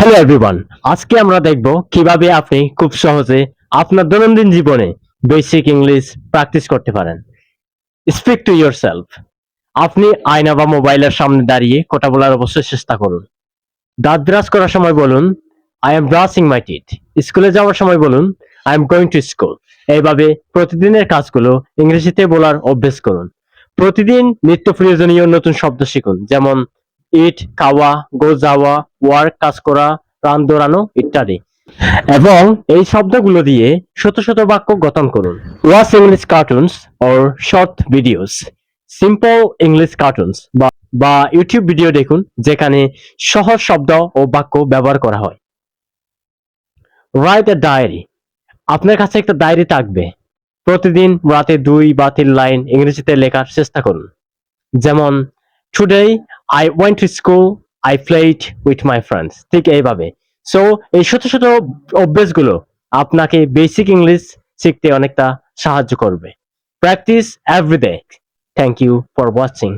Hello everyone, আজকে আমরা দেখব কিভাবে আপনি খুব সহজে আপনার দৈনন্দিন জীবনে বেসিক ইংলিশ প্র্যাকটিস করতে পারেন। Speak to yourself. আপনি আয়না বা মোবাইলের সামনে দাঁড়িয়ে কথা বলার অবশ্যই চেষ্টা করুন। দাঁত ব্রাশ করার সময় বলুন, I am brushing my teeth. স্কুলে যাওয়ার সময় বলুন, I am going to school. এইভাবে প্রতিদিনের কাজগুলো ইংরেজিতে বলার অভ্যেস করুন। প্রতিদিন নিত্য প্রয়োজনীয় নতুন শব্দ শিখুন, যেমন ইট খাওয়া, গো যাওয়া, ওয়ার্ক কাজ করা, রান দৌড়ানো ইত্যাদি। এবং এই শব্দগুলো দিয়ে শত শত বাক্য গঠন করুন। Watch English cartoons or short videos. Simple English cartoons বা ইউটিউব ভিডিও দেখুন, যেখানে সহজ শব্দ ও বাক্য ব্যবহার করা হয়। Write a diary. আপনার কাছে একটা ডায়েরি থাকবে। প্রতিদিন রাতে 2 বা 3 লাইন ইংরেজিতে লেখার চেষ্টা করুন, যেমন today I went to school, I played with my friends. ঠিক এইভাবে। সো এই ছোট ছোট অভ্যেসগুলো আপনাকে বেসিক ইংলিশ শিখতে অনেকটা সাহায্য করবে। Practice everyday. Thank you for watching.